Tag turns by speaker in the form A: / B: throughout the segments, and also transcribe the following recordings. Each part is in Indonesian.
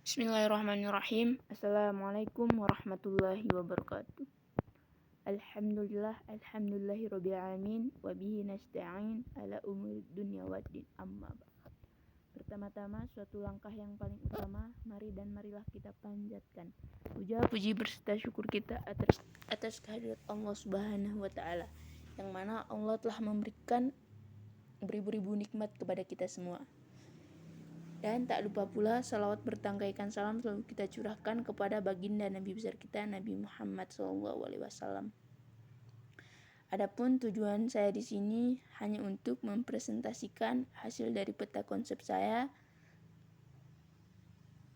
A: Bismillahirrahmanirrahim. Assalamualaikum warahmatullahi wabarakatuh. Alhamdulillahirabbil alamin wa bihi nasta'in ala umuri dunya waddin amma ba'd. Pertama-tama suatu langkah yang paling utama, marilah kita panjatkan puja puji berserta syukur kita atas kehadirat Allah Subhanahu wa taala, yang mana Allah telah memberikan beribu-ribu nikmat kepada kita semua. Dan tak lupa pula salawat bertangkaikan salam selalu kita curahkan kepada baginda Nabi besar kita, Nabi Muhammad SAW. Adapun tujuan saya di sini hanya untuk mempresentasikan hasil dari peta konsep saya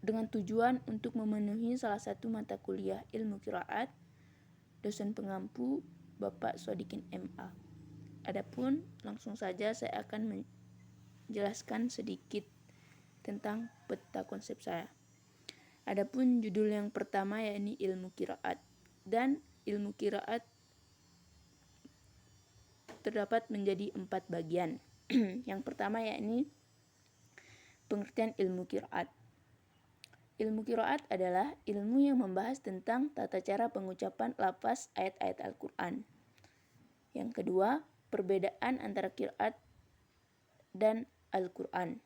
A: dengan tujuan untuk memenuhi salah satu mata kuliah ilmu qiraat dosen pengampu Bapak Sodikin MA. Adapun langsung saja saya akan menjelaskan sedikit tentang peta konsep saya. Adapun judul yang pertama yakni ilmu qiraat, dan ilmu qiraat terdapat menjadi 4 bagian. Yang pertama yakni pengertian ilmu qiraat. Ilmu qiraat adalah ilmu yang membahas tentang tata cara pengucapan lafaz ayat-ayat Al-Quran. Yang kedua, perbedaan antara qiraat dan Al-Quran.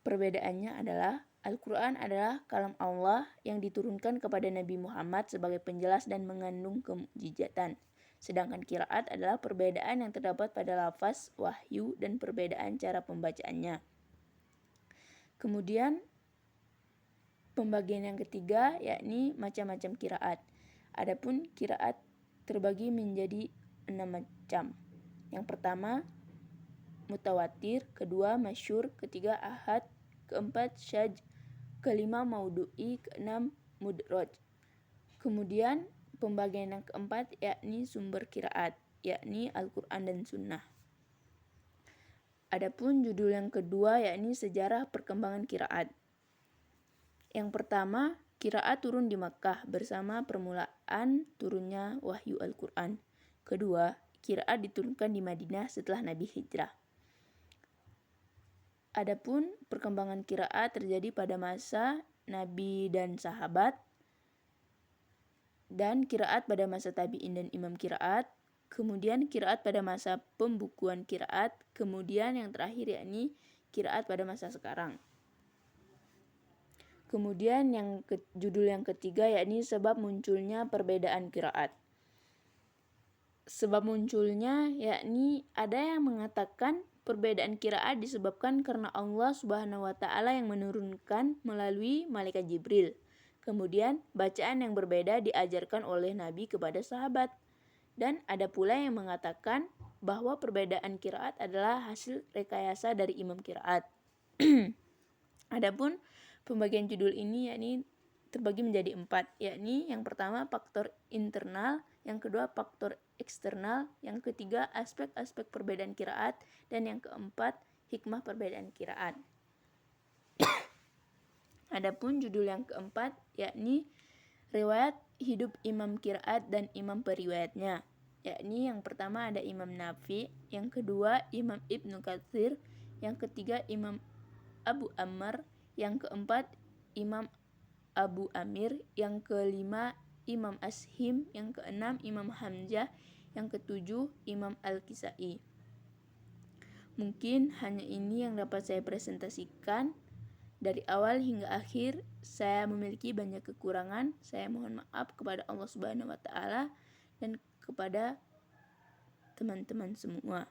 A: Perbedaannya adalah Al-Quran adalah kalam Allah yang diturunkan kepada Nabi Muhammad sebagai penjelas dan mengandung kemujizatan. Sedangkan qiraat adalah perbedaan yang terdapat pada lafaz wahyu dan perbedaan cara pembacaannya. Kemudian pembagian yang ketiga yakni macam-macam qiraat. Adapun qiraat terbagi menjadi 6 macam. Yang pertama mutawatir, kedua masyhur, ketiga ahad, keempat syadz, kelima maudu'i, keenam mudraj. Kemudian pembagian yang keempat yakni sumber qiraat, yakni Al-Quran dan Sunnah. Adapun judul yang kedua yakni sejarah perkembangan qiraat. Yang pertama, qiraat turun di Makkah bersama permulaan turunnya wahyu Al-Quran. Kedua, qiraat diturunkan di Madinah setelah Nabi hijrah. Adapun perkembangan qiraat terjadi pada masa Nabi dan sahabat, dan qiraat pada masa tabi'in dan imam qiraat, kemudian qiraat pada masa pembukuan qiraat, kemudian yang terakhir yakni qiraat pada masa sekarang. Kemudian judul yang ketiga yakni sebab munculnya perbedaan qiraat. Sebab munculnya yakni ada yang mengatakan perbedaan qiraat disebabkan karena Allah Subhanahu wa taala yang menurunkan melalui malaikat Jibril. Kemudian bacaan yang berbeda diajarkan oleh Nabi kepada sahabat. Dan ada pula yang mengatakan bahwa perbedaan qiraat adalah hasil rekayasa dari imam qiraat. Adapun pembagian judul ini yakni terbagi menjadi 4, yakni yang pertama faktor internal, yang kedua faktor eksternal, yang ketiga aspek-aspek perbedaan qiraat, dan yang keempat hikmah perbedaan qiraat. Adapun judul yang keempat yakni riwayat hidup imam qiraat dan imam periwayatnya, yakni yang pertama ada Imam Nafi, yang kedua Imam Ibnu Katsir, yang ketiga Imam Abu Ammar, yang keempat Imam Abu Amir, yang kelima Imam Ashim, yang keenam Imam Hamzah, yang ketujuh Imam Al-Kisai. Mungkin hanya ini yang dapat saya presentasikan. Dari awal hingga akhir saya memiliki banyak kekurangan. Saya mohon maaf kepada Allah Subhanahu wa taala dan kepada teman-teman semua.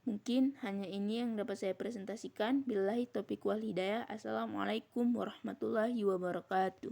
A: Mungkin hanya ini yang dapat saya presentasikan. Billahi taufiq wal hidayah. Assalamualaikum warahmatullahi wabarakatuh.